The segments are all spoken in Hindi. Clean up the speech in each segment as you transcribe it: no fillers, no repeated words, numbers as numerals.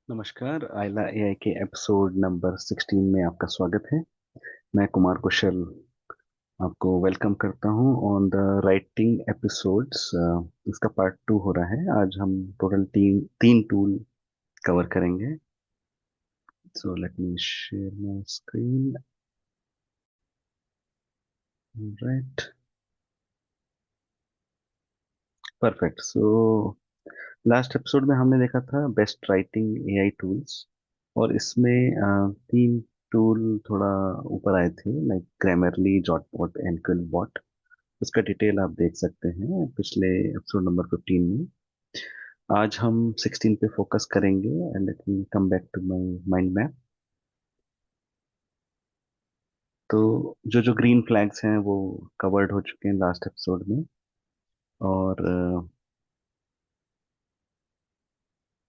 नमस्कार। आयला एआई के एपिसोड नंबर 16 में आपका स्वागत है। मैं कुमार कुशल आपको वेलकम करता हूं ऑन द राइटिंग एपिसोड्स। इसका पार्ट 2 हो रहा है। आज हम टोटल तीन तीन टूल कवर करेंगे। So let me share my screen. Right, perfect. So last episode में हमने देखा था बेस्ट राइटिंग एआई टूल्स, और इसमें तीन टूल थोड़ा ऊपर आए थे, लाइक ग्रामरली, जॉटपॉट एंड क्विलबॉट। उसका डिटेल आप देख सकते हैं पिछले एपिसोड नंबर 15 में। आज हम 16 पे फोकस करेंगे। And let me come back to my mind map. तो जो जो ग्रीन फ्लैग्स हैं वो कवर्ड हो चुके हैं लास्ट एपिसोड में। और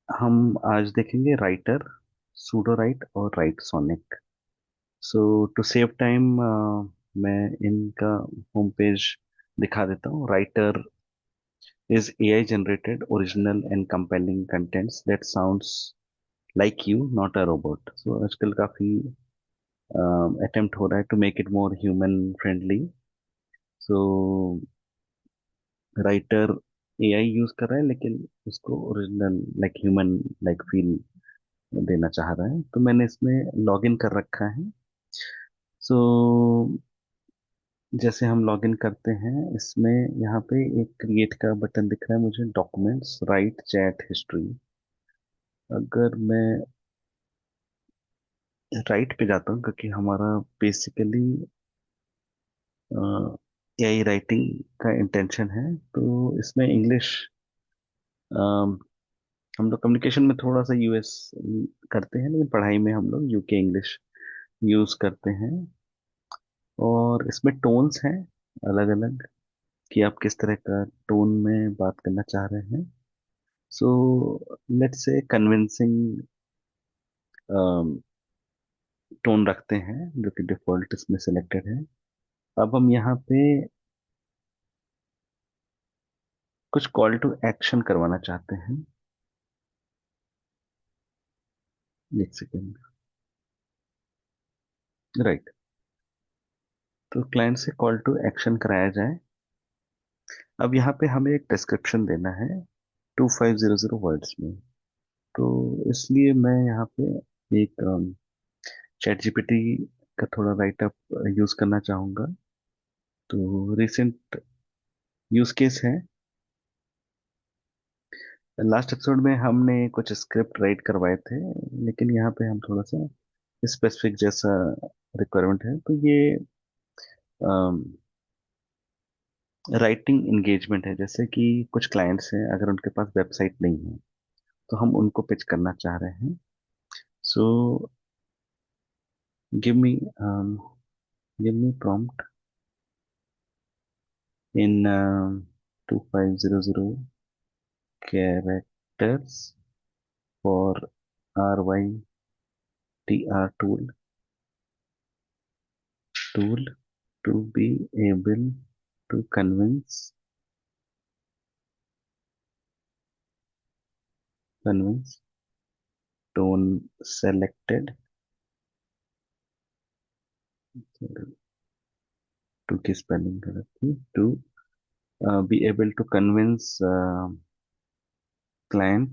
हम आज देखेंगे राइटर, सूडो राइट और Writesonic. So to save time मैं इनका होम पेज दिखा देता हूँ। Rytr is AI generated original and compelling contents that sounds like you, not a robot. So आजकल काफी अटेम्प्ट हो रहा है to make it more human friendly. So Rytr AI use कर रहा है, लेकिन उसको original like human like feel देना चाह रहा है। तो मैंने इसमें लॉगिन कर रखा है। सो जैसे हम लॉगिन करते हैं, इसमें यहाँ पे एक क्रिएट का बटन दिख रहा है मुझे, डॉक्यूमेंट्स, राइट, चैट हिस्ट्री। अगर मैं राइट पे जाता हूँ, क्योंकि हमारा बेसिकली एआई राइटिंग का इंटेंशन है, तो इसमें इंग्लिश हम लोग कम्युनिकेशन में थोड़ा सा यूएस करते हैं, लेकिन पढ़ाई में हम लोग यूके इंग्लिश यूज करते हैं। और इसमें टोन्स हैं अलग अलग, कि आप किस तरह का टोन में बात करना चाह रहे हैं। So let's say convincing tone रखते हैं, जो कि डिफॉल्ट इसमें सिलेक्टेड है। अब हम यहाँ पे कुछ कॉल टू एक्शन करवाना चाहते हैं। एक सेकेंड। राइट, तो क्लाइंट से कॉल टू एक्शन कराया जाए। अब यहाँ पे हमें एक डिस्क्रिप्शन देना है 2500 वर्ड्स में। तो इसलिए मैं यहाँ पे एक चैट जीपीटी का थोड़ा राइटअप यूज करना चाहूँगा। तो रिसेंट यूज केस है, लास्ट एपिसोड में हमने कुछ स्क्रिप्ट राइट करवाए थे, लेकिन यहाँ पे हम थोड़ा सा स्पेसिफिक जैसा रिक्वायरमेंट है। तो ये राइटिंग इंगेजमेंट है। जैसे कि कुछ क्लाइंट्स हैं, अगर उनके पास वेबसाइट नहीं है, तो हम उनको पिच करना चाह रहे हैं। So give me give me prompt in 2500 characters for RYTR tool to be able to convince tone selected to की स्पेलिंग गलत थी, to be able to convince client,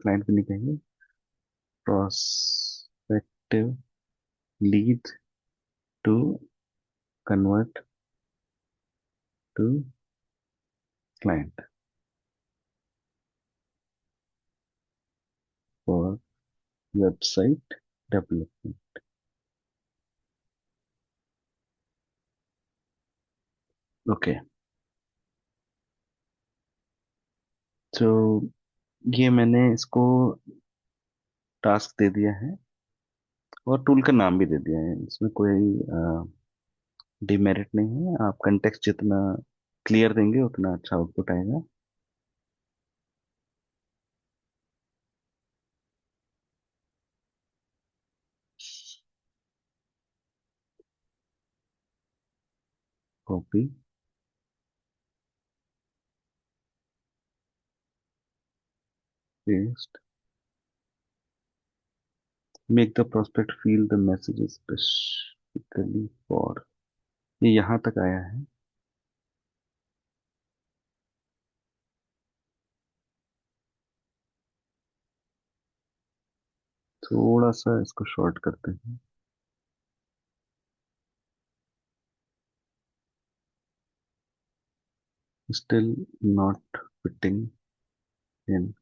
client भी नहीं कहेंगे, prospective lead to convert to client for website development. Okay, तो ये मैंने इसको टास्क दे दिया है, और टूल का नाम भी दे दिया है। इसमें कोई डिमेरिट नहीं है। आप कंटेक्स्ट जितना क्लियर देंगे उतना अच्छा आउटपुट आएगा। Copy, paste, make the prospect feel the message specifically for, ये यहाँ तक आया है। थोड़ा सा इसको शॉर्ट करते हैं। Still not fitting in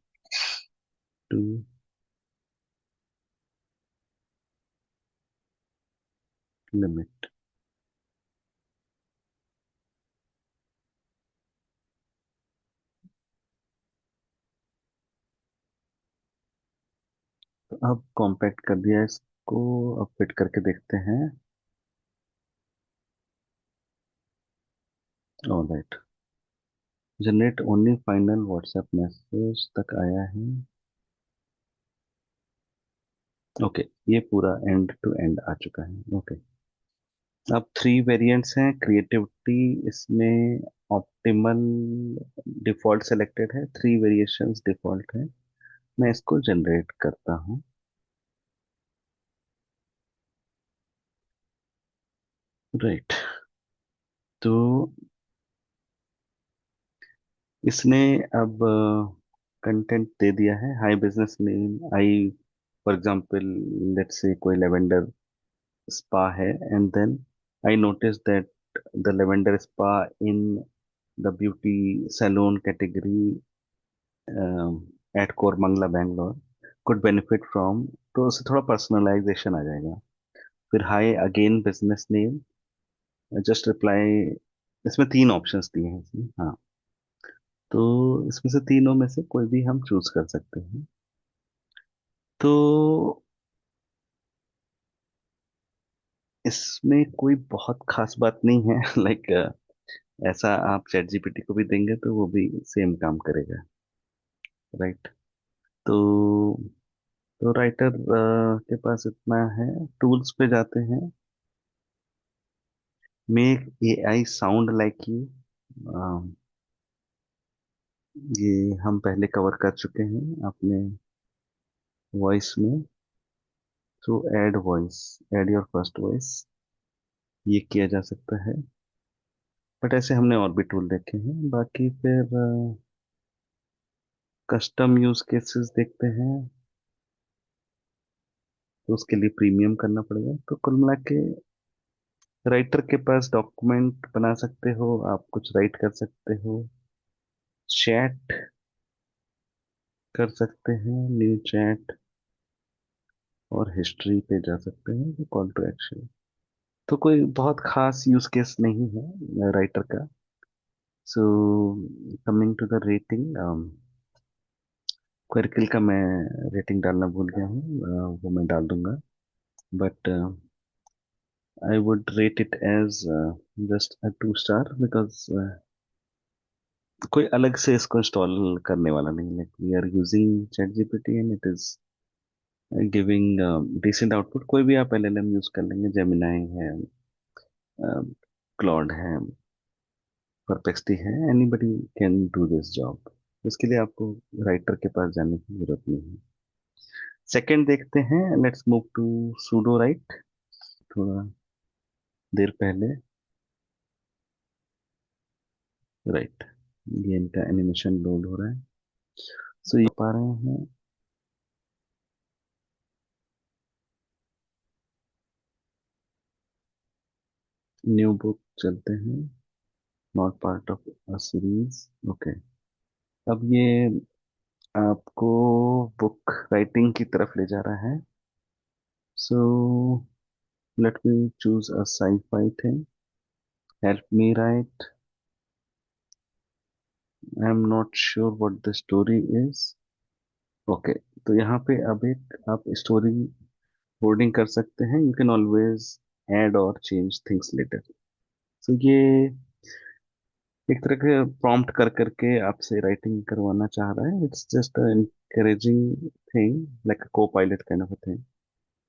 to limit. अब कॉम्पैक्ट कर दिया इसको, अब फिट करके देखते हैं। Alright, generate only final WhatsApp message तक आया है। ओके, ये पूरा एंड टू एंड आ चुका है। ओके, अब थ्री वेरिएंट्स हैं क्रिएटिविटी इसमें। ऑप्टिमल डिफॉल्ट सेलेक्टेड है, थ्री वेरिएशंस डिफॉल्ट है। मैं इसको जनरेट करता हूँ। राइट, तो इसने अब कंटेंट दे दिया है। Hi business name I, for example let's say कोई लेवेंडर स्पा है, and then I notice that the lavender spa in the beauty salon category at Koramangala Bangalore could benefit from. तो उससे थोड़ा पर्सनलाइजेशन आ जाएगा। फिर hi again business name, just reply. इसमें तीन ऑप्शंस दिए हैं इसमें, हाँ। तो इसमें से तीनों में से कोई भी हम चूज कर सकते हैं। तो इसमें कोई बहुत खास बात नहीं है लाइक ऐसा आप चैट जीपीटी को भी देंगे तो वो भी सेम काम करेगा। राइट, तो राइटर के पास इतना है। टूल्स पे जाते हैं। Make AI sound like you, ये हम पहले कवर कर चुके हैं अपने वॉइस में। तो add voice, add your first voice, ये किया जा सकता है। बट ऐसे हमने और भी टूल देखे हैं। बाकी फिर कस्टम यूज केसेस देखते हैं, तो उसके लिए प्रीमियम करना पड़ेगा। तो कुल मिला के राइटर के पास डॉक्यूमेंट बना सकते हो, आप कुछ राइट कर सकते हो, चैट कर सकते हैं, न्यू चैट, और हिस्ट्री पे जा सकते हैं, कॉल टू एक्शन। तो कोई बहुत खास यूज केस नहीं है राइटर का। So coming to the rating, क्वेरकिल का मैं रेटिंग डालना भूल गया हूँ, वो मैं डाल दूंगा। But I would rate it as just a 2 star, because कोई अलग से इसको इंस्टॉल करने वाला नहीं। Like we are using ChatGPT and it is giving decent output. कोई भी आप एलएलएम यूज कर लेंगे, जेमिनाई है, क्लॉड है, परप्लेक्सिटी है, anybody can do this job. इसके लिए आपको राइटर के पास जाने की जरूरत नहीं है। सेकंड देखते हैं, let's move to Sudowrite. थोड़ा देर पहले, राइट, ये इनका एनिमेशन लोड हो रहा है। सो ये पा रहे हैं। न्यू बुक चलते हैं, not part of a series. Okay, अब ये आपको बुक राइटिंग की तरफ ले जा रहा है। So let me choose a sci-fi thing, help me right. I am not sure what the story is. Okay, तो यहाँ पे अब एक आप स्टोरी बोर्डिंग कर सकते हैं। यू कैन ऑलवेज ऐड और चेंज थिंग्स लेटर। तो ये एक तरह के प्रॉम्प्ट कर करके आपसे राइटिंग करवाना चाह रहा है। It's just encouraging thing, like को पायलट काइंड ऑफ थिंग,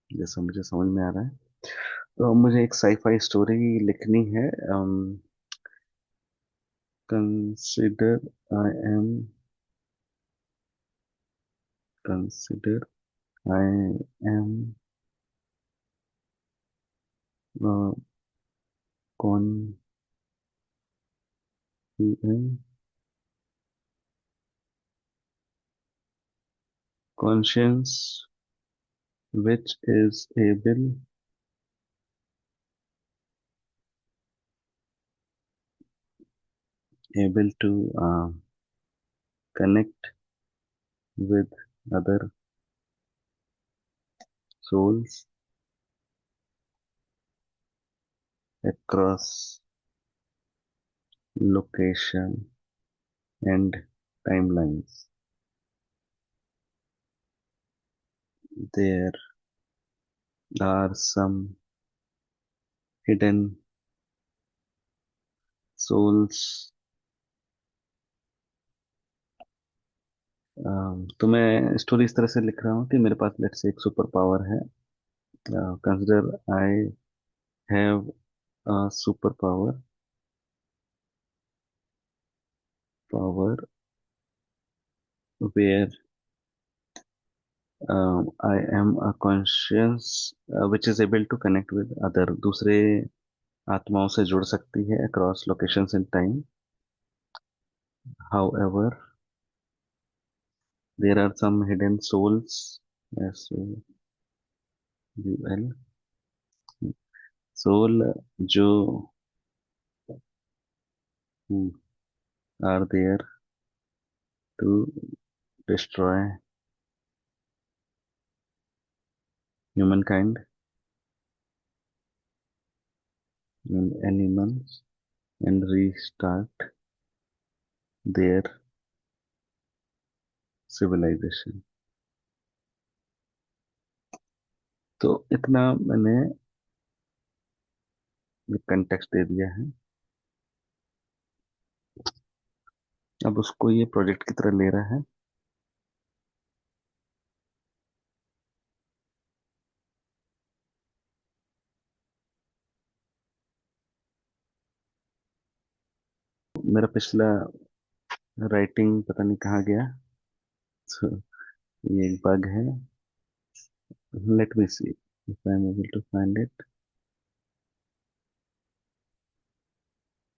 जैसा मुझे समझ में आ रहा है। तो मुझे एक साईफाई स्टोरी लिखनी है। Consider I am consider I am कौन conscience which is able to connect with other souls across location and timelines. There are some hidden souls. तो मैं स्टोरी इस तरह से लिख रहा हूँ कि मेरे पास लेट्स से एक सुपर पावर है. Consider I have a superpower where I am a conscience which is able to connect with other दूसरे आत्माओं से जुड़ सकती है across locations and time. However, there are some hidden souls, SOUL, soul जो who are there to destroy humankind and animals and restart their civilization. तो इतना मैंने कंटेक्स्ट दे दिया है. अब उसको ये प्रोजेक्ट की तरह ले रहा है. मेरा पिछला राइटिंग पता नहीं कहाँ गया. तो ये एक बग है. Let me see if I am able to find it.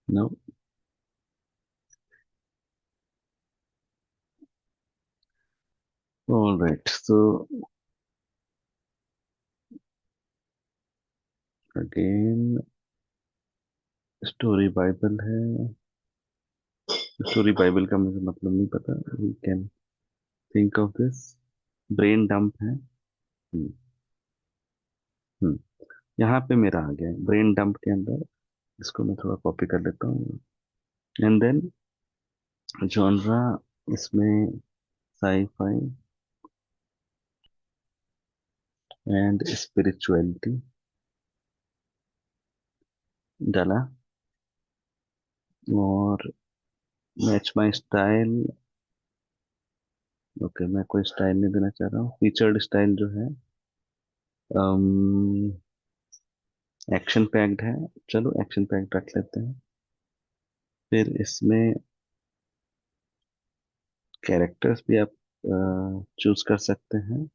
No. Alright, so again story bible है. स्टोरी बाइबल का मुझे मतलब नहीं पता. We can think of this. Brain dump है. हम्म, हम्म. यहाँ पे मेरा आ गया ब्रेन डंप के अंदर. इसको मैं थोड़ा कॉपी कर लेता हूँ. एंड देन जॉनरा इसमें साईफाई एंड स्पिरिचुअलिटी डाला. और मैच माई स्टाइल. ओके, मैं कोई स्टाइल नहीं देना चाह रहा हूँ. फीचर्ड स्टाइल जो है एक्शन पैक्ड है. चलो एक्शन पैक्ड रख लेते हैं. फिर इसमें कैरेक्टर्स भी आप चूज कर सकते हैं.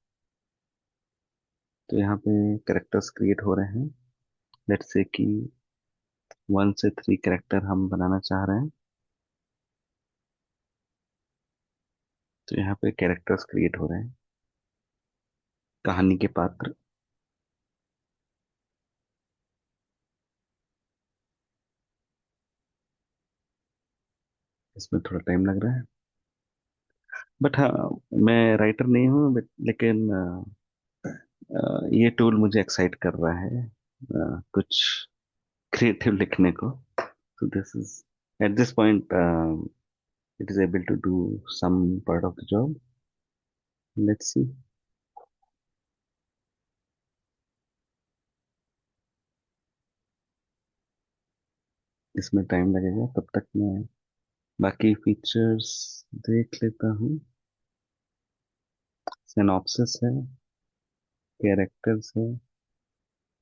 तो यहाँ पे कैरेक्टर्स क्रिएट हो रहे हैं. लेट्स से कि 1 से 3 कैरेक्टर हम बनाना चाह रहे हैं. तो यहाँ पे कैरेक्टर्स क्रिएट हो रहे हैं. कहानी के पात्र. इसमें थोड़ा टाइम लग रहा है. बट हाँ, मैं राइटर नहीं हूँ, लेकिन ये टूल मुझे एक्साइट कर रहा है कुछ क्रिएटिव लिखने को. तो this is at this point it is able to do some part of the job. Let's see. इसमें टाइम लगेगा. तब तक मैं बाकी फीचर्स देख लेता हूँ. सिनॉप्सिस है, कैरेक्टर्स है,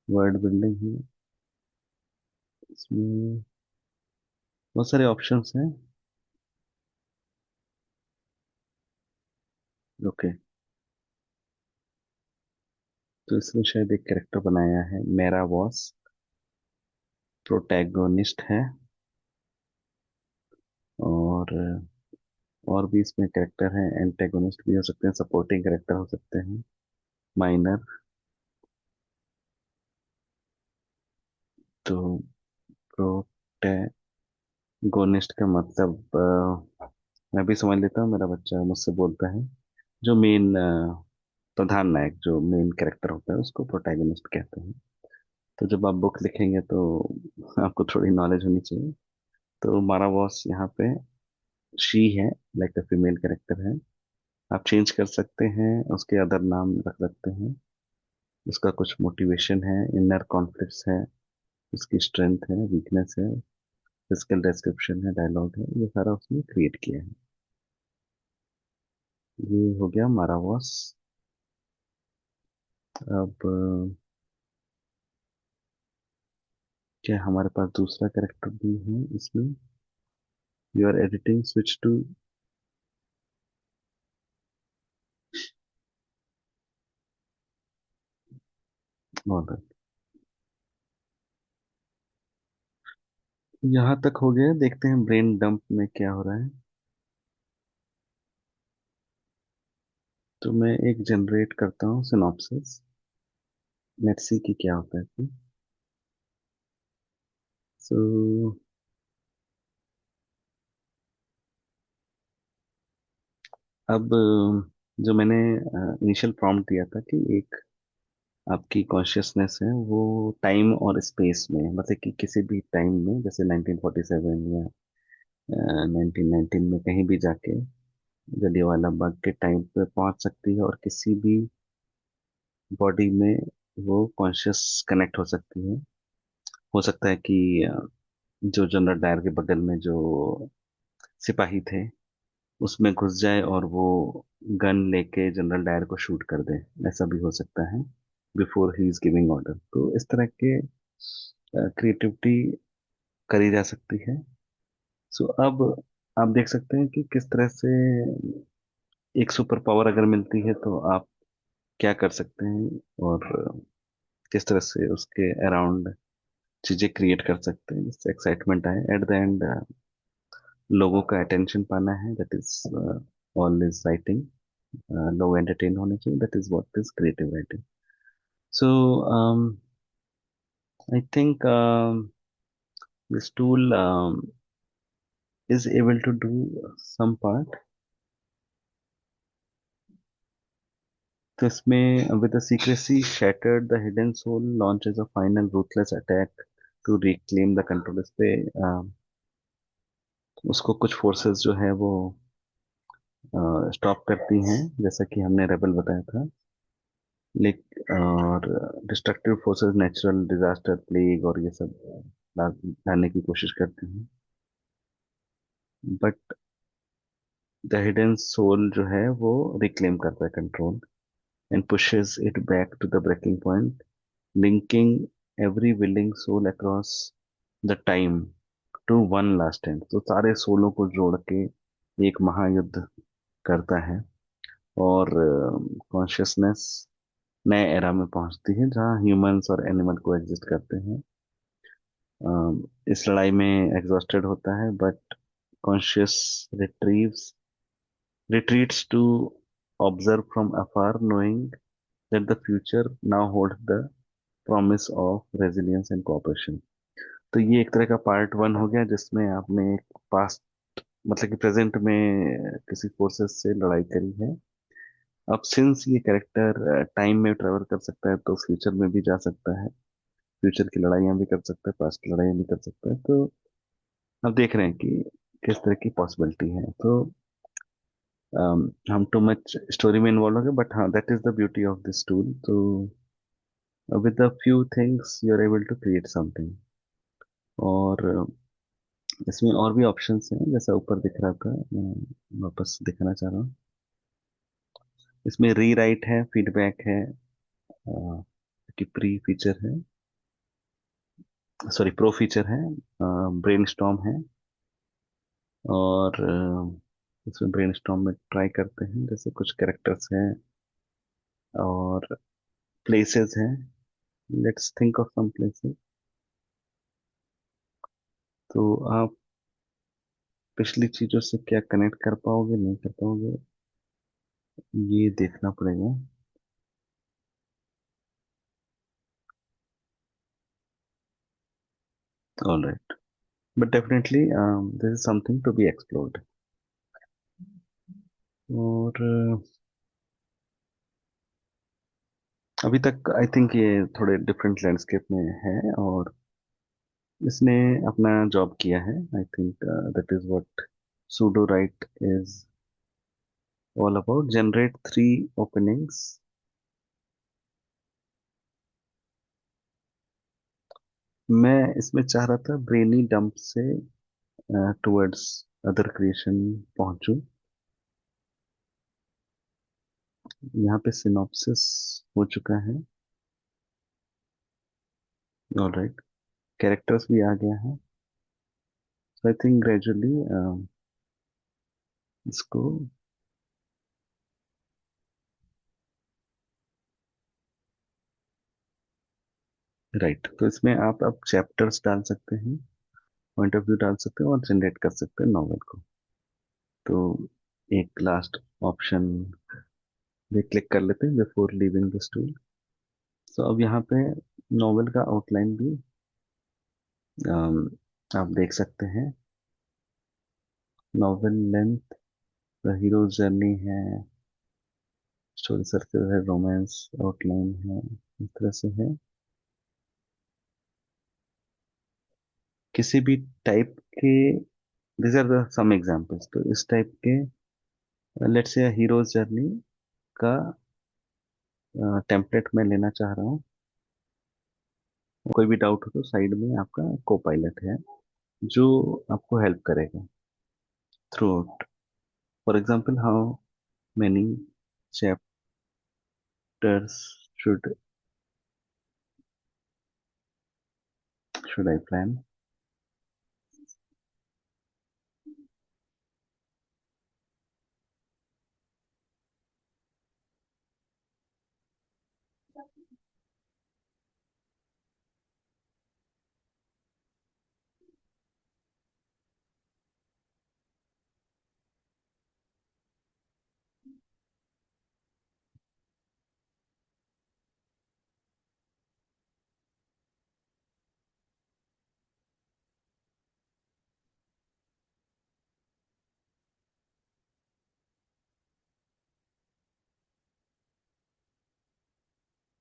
वर्ड बिल्डिंग है. इसमें बहुत सारे ऑप्शंस हैं. ओके, तो इसमें शायद एक कैरेक्टर बनाया है मेरा बॉस. प्रोटैगोनिस्ट है, और और भी इसमें कैरेक्टर हैं, एंटेगोनिस्ट भी हो सकते हैं, सपोर्टिंग कैरेक्टर हो सकते हैं, माइनर। तो प्रोटैगोनिस्ट का मतलब मैं भी समझ लेता हूँ, मेरा बच्चा मुझसे बोलता है, जो मेन प्रधान नायक, जो मेन कैरेक्टर होता है उसको प्रोटैगोनिस्ट कहते हैं। तो जब आप बुक लिखेंगे तो आपको थोड़ी नॉलेज होनी चाहिए। तो मारा बॉस यहाँ पे शी है, लाइक अ फीमेल कैरेक्टर है। आप चेंज कर सकते हैं, उसके अदर नाम रख सकते हैं। उसका कुछ मोटिवेशन है, इनर कॉन्फ्लिक्ट्स है, उसकी स्ट्रेंथ है, वीकनेस है, फिजिकल डिस्क्रिप्शन है, डायलॉग है, ये सारा उसने क्रिएट किया है। ये हो गया मारा बॉस। अब क्या हमारे पास दूसरा कैरेक्टर भी है इसमें? You are editing, switch to. यहाँ तक हो गया, देखते हैं ब्रेन डंप में क्या हो रहा है। तो मैं एक जनरेट करता हूँ सिनॉप्सिस, लेट्स सी कि क्या होता है इसमें। सो अब जो मैंने इनिशियल प्रॉम्प्ट दिया था कि एक आपकी कॉन्शियसनेस है वो टाइम और स्पेस में, मतलब कि किसी भी टाइम में, जैसे 1947 या 1919 में कहीं भी जाके जलियांवाला बाग के टाइम पे पहुंच सकती है, और किसी भी बॉडी में वो कॉन्शियस कनेक्ट हो सकती है। हो सकता है कि जो जनरल डायर के बगल में जो सिपाही थे उसमें घुस जाए और वो गन लेके जनरल डायर को शूट कर दे, ऐसा भी हो सकता है before he is giving order. तो इस तरह के क्रिएटिविटी करी जा सकती है। सो अब आप देख सकते हैं कि किस तरह से एक सुपर पावर अगर मिलती है तो आप क्या कर सकते हैं, और किस तरह से उसके अराउंड चीजें क्रिएट कर सकते हैं जिससे एक्साइटमेंट आए। एट द एंड लोगों का अटेंशन पाना है, that is all is writing. लोग एंटरटेन होने चाहिए, that is what is creative writing. So I think this tool is able to do some part. तो इसमें with the secrecy shattered, the hidden soul launches a final ruthless attack to reclaim the control। इस पे उसको कुछ फोर्सेस जो है वो स्टॉप करती हैं, जैसा कि हमने रेबल बताया था। और destructive forces, natural disaster, plague और ये सब लाने की कोशिश करती हैं। बट द हिडन सोल जो है वो रिक्लेम करता है control, and pushes it back to the breaking point, linking every willing soul across the time to one last end। तो सारे सोलों को जोड़ के एक महायुद्ध करता है, और कॉन्शियसनेस नए एरा में पहुंचती है जहां ह्यूमंस और एनिमल को एग्जिस्ट करते हैं। इस लड़ाई में एग्जॉस्टेड होता है, but conscious retrieves retreats to observe from afar, knowing that the future now holds the promise of resilience and cooperation। तो ये एक तरह का पार्ट वन हो गया जिसमें आपने एक पास्ट, मतलब कि प्रेजेंट में किसी फोर्सेस से लड़ाई करी है। अब सिंस ये कैरेक्टर टाइम में ट्रेवल कर सकता है तो फ्यूचर में भी जा सकता है, फ्यूचर की लड़ाइयाँ भी कर सकता है, पास्ट की लड़ाइयाँ भी कर सकता है। तो अब देख रहे हैं कि किस तरह की पॉसिबिलिटी है। तो हम टू मच स्टोरी में इन्वॉल्व हो गए, बट हाँ, that is the beauty of this tool. तो with a few things you are able to create something. और इसमें और भी ऑप्शंस हैं, जैसा ऊपर दिख रहा था, मैं वापस दिखाना चाह रहा हूँ। इसमें री राइट है, फीडबैक है, कि प्री फीचर है, सॉरी प्रो फीचर है, ब्रेन स्टॉर्म है, और इसमें ब्रेन स्टॉर्म में ट्राई करते हैं, जैसे कुछ कैरेक्टर्स हैं और प्लेसेस हैं। Let's think of some places. तो आप पिछली चीजों से क्या कनेक्ट कर पाओगे नहीं कर पाओगे, ये देखना पड़ेगा। All right, but definitely this is something to be explored. और अभी तक आई थिंक ये थोड़े डिफरेंट लैंडस्केप में है, और इसने अपना जॉब किया है। I think that is what sudo write is all about. Generate three openings. मैं इसमें चाह रहा था ब्रेनी डंप से टुवर्ड्स अदर क्रिएशन पहुंचूं। यहाँ पे सिनॉप्सिस हो चुका है। ऑलराइट, कैरेक्टर्स भी आ गया है। सो आई थिंक ग्रेजुअली इसको, राइट, तो इसमें आप अब चैप्टर्स डाल सकते हैं, पॉइंट ऑफ व्यू डाल सकते हैं, और जनरेट कर सकते हैं नॉवल को। तो एक लास्ट ऑप्शन पे क्लिक कर लेते हैं बिफोर लीविंग द स्टूल। तो अब यहाँ पे नॉवल का आउटलाइन भी आप देख सकते हैं। Novel length, the hero journey है, स्टोरी सर्कल है, रोमांस आउटलाइन है, इस तरह से है। किसी भी टाइप के, this are the some examples, तो इस टाइप के, लेट्स से हीरोज जर्नी का टेम्पलेट मैं लेना चाह रहा हूँ। कोई भी डाउट हो तो साइड में आपका को पायलट है जो आपको हेल्प करेगा through out. For example, how many chapters should I plan?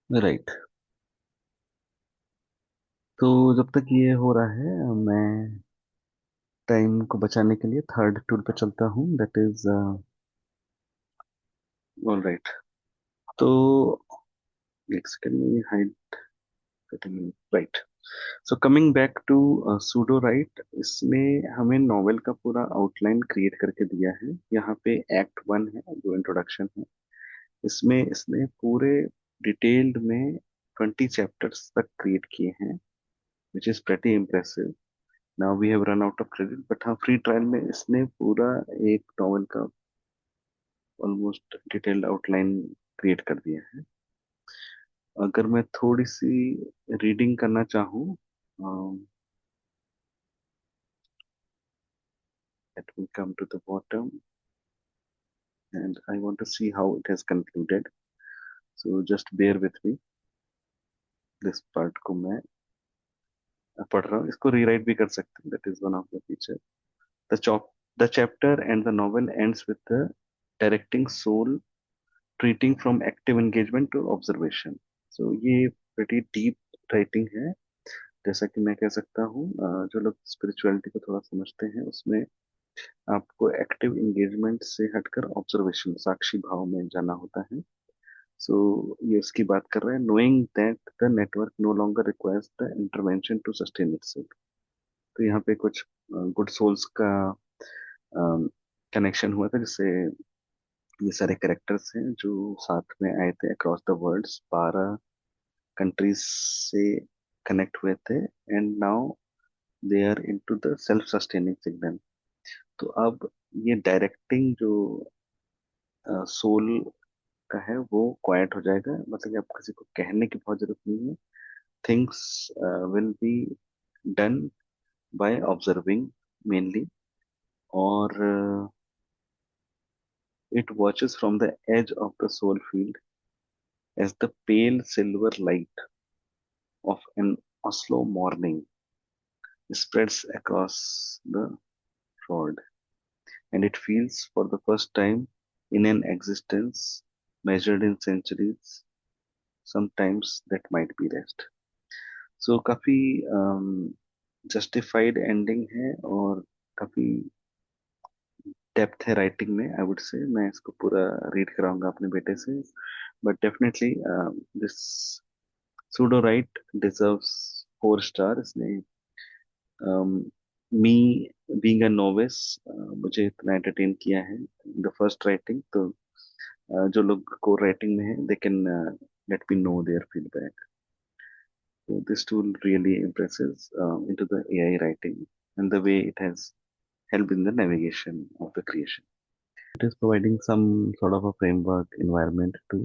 Right, तो जब तक ये हो रहा है, मैं टाइम को बचाने के लिए थर्ड टूल पे चलता हूँ, दैट इज ऑल राइट। तो एक सेकंड में hide setting, right. So coming back to Sudowrite, इसने हमें नॉवेल का पूरा आउटलाइन क्रिएट करके दिया है। यहाँ पे एक्ट वन है जो इंट्रोडक्शन है। इसमें इसने पूरे डिटेल्ड में 20 चैप्टर्स तक क्रिएट किए हैं, which is pretty impressive. Now we have run out of credit, but हाँ, फ्री ट्रायल में इसने पूरा एक नॉवल का ऑलमोस्ट डिटेल्ड आउटलाइन क्रिएट कर दिया है। अगर मैं थोड़ी सी रीडिंग करना चाहूँ, let me come to the bottom and I want to see how it has concluded. So just bear with me, this part को मैं पढ़ रहा हूँ। इसको रीराइट भी कर सकते हैं, that is one of the feature. The chop the chapter and the novel ends with the directing soul treating from active engagement to observation. So ये pretty deep writing है। जैसा कि मैं कह सकता हूँ, जो लोग स्पिरिचुअलिटी को थोड़ा समझते हैं, उसमें आपको एक्टिव एंगेजमेंट से हटकर ऑब्जर्वेशन, साक्षी भाव में जाना होता है। सो ये उसकी बात कर रहे हैं, knowing that the network no longer requires the intervention to sustain itself. तो यहाँ पे कुछ गुड सोल्स का कनेक्शन हुआ था, जिससे ये सारे कैरेक्टर्स हैं जो साथ में आए थे अक्रॉस द वर्ल्ड, 12 कंट्रीज से कनेक्ट हुए थे, and now they are into the self sustaining signal. तो अब ये डायरेक्टिंग जो सोल का है वो क्वाइट हो जाएगा, मतलब कि आप किसी को कहने की बहुत जरूरत नहीं है। Things will be done by observing mainly, or it watches from the edge of the soul field as the pale silver light of an Oslo morning spreads across the road, and it feels for the first time in an existence measured in centuries, sometimes that might be rest. So काफी जस्टिफाइड एंडिंग है और काफी डेप्थ है राइटिंग में, आई वुड से। मैं इसको पूरा रीड कराऊंगा अपने बेटे से, but definitely this Sudowrite deserves 4 star इसने। मी बीइंग अ नोविस, मुझे इतना एंटरटेन किया है द फर्स्ट राइटिंग, तो जो लोग को राइटिंग में है they can let me know their feedback. So this tool really impresses into the AI writing and the way it has helped in the navigation of the creation. It is providing some sort of a framework environment to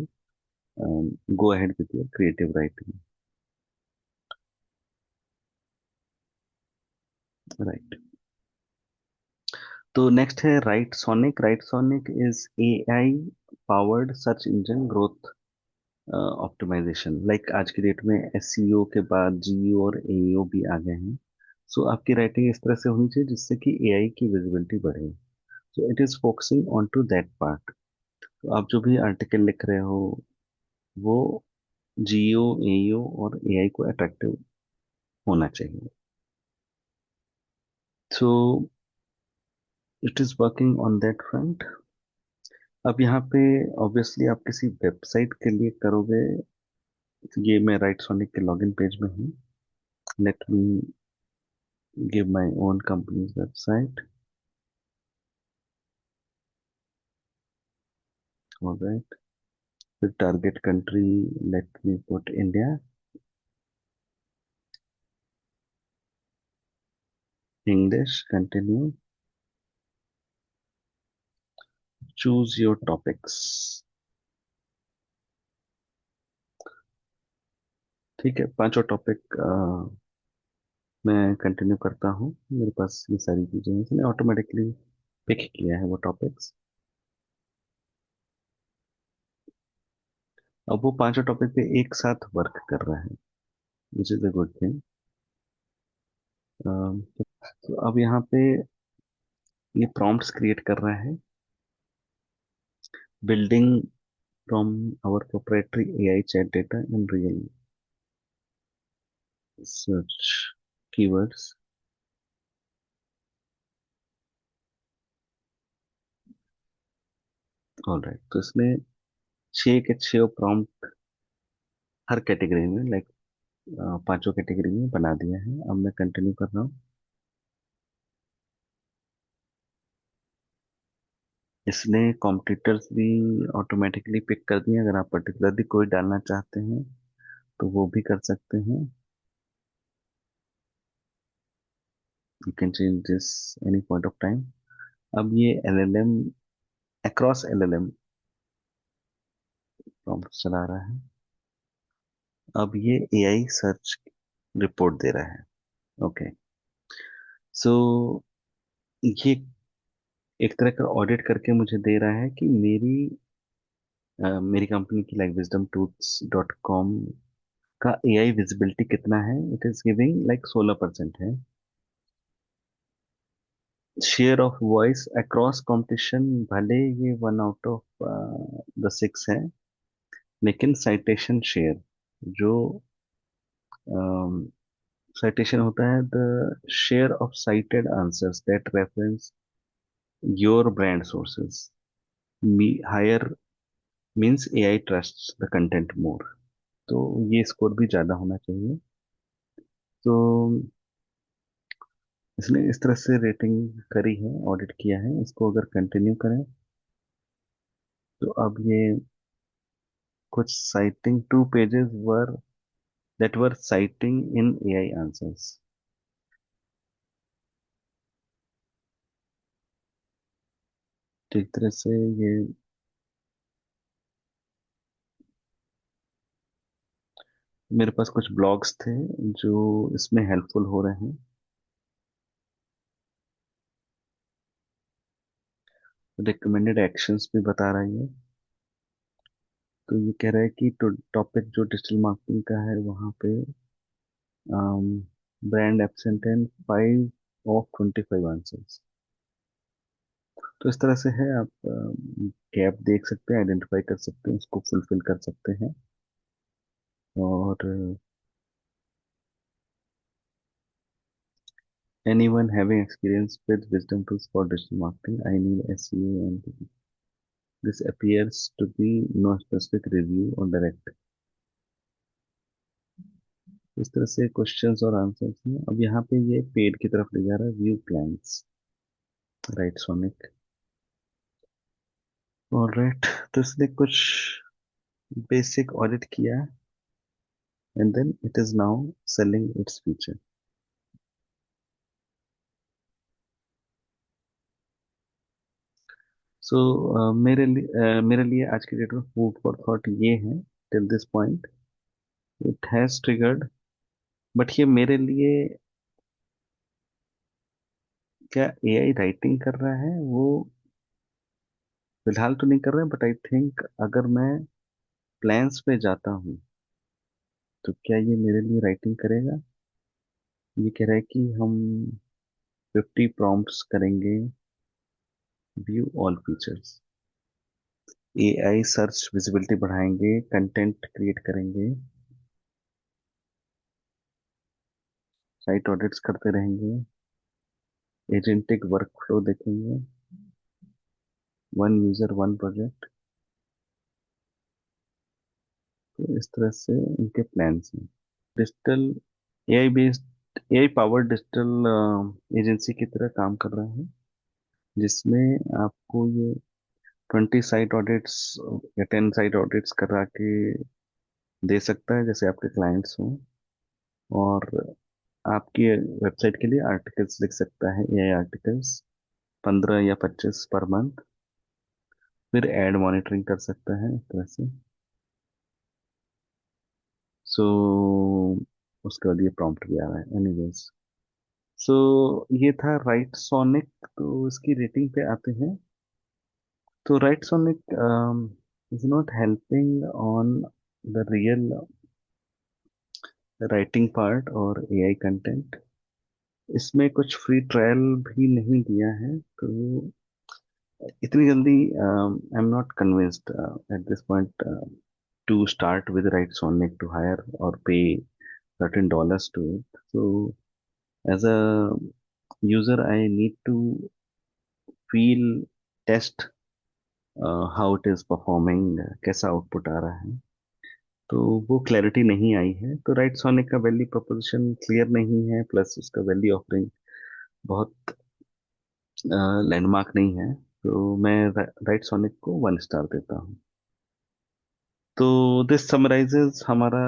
go ahead with your creative writing. Right. तो नेक्स्ट है Writesonic. Writesonic is AI powered search engine growth optimization. Like आज की डेट में एसईओ के बाद जीईओ और एईओ भी आ गए हैं। सो आपकी राइटिंग इस तरह से होनी चाहिए जिससे कि एआई की विजिबिलिटी बढ़े। So it is focusing on to that part. तो आप जो भी आर्टिकल लिख रहे हो वो जीओ एईओ और एआई को अट्रैक्टिव होना चाहिए। So it is working on that front. अब यहाँ पे ऑब्वियसली आप किसी वेबसाइट के लिए करोगे। ये मैं राइट सोनिक के लॉगिन पेज में हूँ। Let me give my own companies website. Alright, the target country, let me put India. English, continue. Choose your topics. ठीक है, पांचों टॉपिक मैं कंटिन्यू करता हूँ। मेरे पास ये सारी चीजें हैं, इसने ऑटोमेटिकली पिक किया है वो टॉपिक्स। अब वो पांचों टॉपिक पे एक साथ वर्क कर रहा है, which is a good thing. तो अब यहाँ पे ये प्रॉम्प्ट्स क्रिएट कर रहा है, building from our proprietary AI chat data in real search keywords. Alright, तो इसमें 6 के 6 प्रॉम्प्ट हर कैटेगरी में, लाइक पांचों कैटेगरी में बना दिया है। अब मैं कंटिन्यू कर रहा हूँ। इसने कॉम्पिटिटर्स भी ऑटोमेटिकली पिक कर दिए। अगर आप पर्टिकुलरली कोई डालना चाहते हैं तो वो भी कर सकते हैं। You can change this any point of time. अब ये एलएलएम अक्रॉस एलएलएम प्रॉम्प्ट चला रहा है। अब ये एआई सर्च रिपोर्ट दे रहा है। ओके, सो ये एक तरह का ऑडिट करके मुझे दे रहा है कि मेरी कंपनी की like wisdom tools dot com का एआई विजिबिलिटी कितना है। इट इज गिविंग लाइक 16% है। Share of voice across competition, भले ये 1 आउट ऑफ द 6 है, लेकिन साइटेशन शेयर, जो साइटेशन होता है, the share of cited answers that reference your brand sources higher means AI trust the content more. तो ये स्कोर भी ज्यादा होना चाहिए। तो इसने इस तरह से रेटिंग करी है, ऑडिट किया है। इसको अगर कंटिन्यू करें तो अब ये कुछ citing 2 pages were that were citing in AI answers. तो एक तरह से ये मेरे पास कुछ ब्लॉग्स थे जो इसमें हेल्पफुल हो रहे हैं। रिकमेंडेड एक्शंस भी बता रहा है ये। तो ये कह रहा है कि टॉपिक जो डिजिटल मार्केटिंग का है वहाँ पे brand absent and 5 of 25 answers. तो इस तरह से है, आप गैप देख सकते हैं, आइडेंटिफाई कर सकते हैं, उसको फुलफिल कर सकते हैं। और anyone having experience with wisdom tools for digital marketing, I need SEO, and this appears to be no specific review or direct। इस तरह से क्वेश्चंस और आंसर्स हैं। अब यहाँ पे ये पेड की तरफ ले जा रहा है, व्यू प्लान्स, राइट सोनिक। और राइट, तो इसने कुछ बेसिक ऑडिट किया, and then it is now selling its feature. So मेरे लिए आज की डेट में फूड फॉर थॉट ये है, till this point it has triggered. But ये मेरे लिए, क्या एआई राइटिंग कर रहा है वो फिलहाल तो नहीं कर रहा है, बट आई थिंक अगर मैं प्लान्स पे जाता हूँ तो क्या ये मेरे लिए राइटिंग करेगा। ये कह रहा है कि हम 50 प्रॉम्प्ट्स करेंगे, view all features, AI search visibility बढ़ाएंगे, कंटेंट क्रिएट करेंगे, साइट ऑडिट्स करते रहेंगे, एजेंटिक वर्कफ्लो देखेंगे, वन यूजर वन प्रोजेक्ट। तो इस तरह से इनके प्लान्स हैं। Digital AI based, AI powered digital agency की तरह काम कर रहा है, जिसमें आपको ये 20 साइट ऑडिट्स या 10 साइट ऑडिट्स करा के दे सकता है, जैसे आपके क्लाइंट्स हों। और आपकी वेबसाइट के लिए आर्टिकल्स लिख सकता है, एआई आर्टिकल्स 15 या 25 पर मंथ। फिर एड मॉनिटरिंग कर सकता है इस तरह से। सो उसके बाद ये प्रॉम्प्ट भी आ रहा है, एनीवेज। सो ये था राइट सोनिक। तो इसकी रेटिंग पे आते हैं। तो right sonic is not helping on the real writing part और एआई कंटेंट। इसमें कुछ फ्री ट्रायल भी नहीं दिया है, तो इतनी जल्दी I am not convinced at this point to start with right sonic to hire or pay certain dollars to it. So as a user I need to feel, test how it is performing, कैसा आउटपुट आ रहा है। तो वो क्लैरिटी नहीं आई है। तो राइट सोनिक का वैल्यू प्रोपोजिशन क्लियर नहीं है, प्लस उसका वैल्यू ऑफरिंग बहुत लैंडमार्क नहीं है। तो मैं राइट सोनिक को 1 स्टार देता हूँ। तो दिस समराइजेज हमारा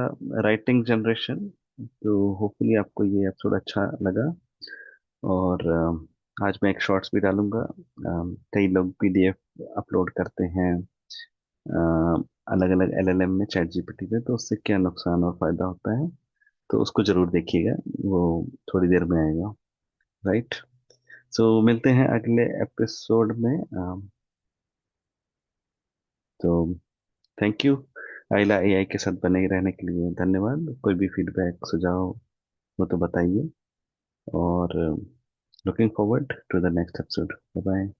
राइटिंग जनरेशन। तो होपफुली आपको ये एपिसोड अच्छा लगा। और आज मैं एक शॉर्ट्स भी डालूंगा। कई लोग पीडीएफ अपलोड करते हैं अलग अलग एलएलएम में, चैट जीपीटी पे, तो उससे क्या नुकसान और फायदा होता है, तो उसको जरूर देखिएगा। वो थोड़ी देर में आएगा, राइट। सो मिलते हैं अगले एपिसोड में। तो थैंक यू। आइला एआई के साथ बने रहने के लिए धन्यवाद। कोई भी फीडबैक सुझाव हो तो बताइए। और looking forward to the next episode. Bye bye.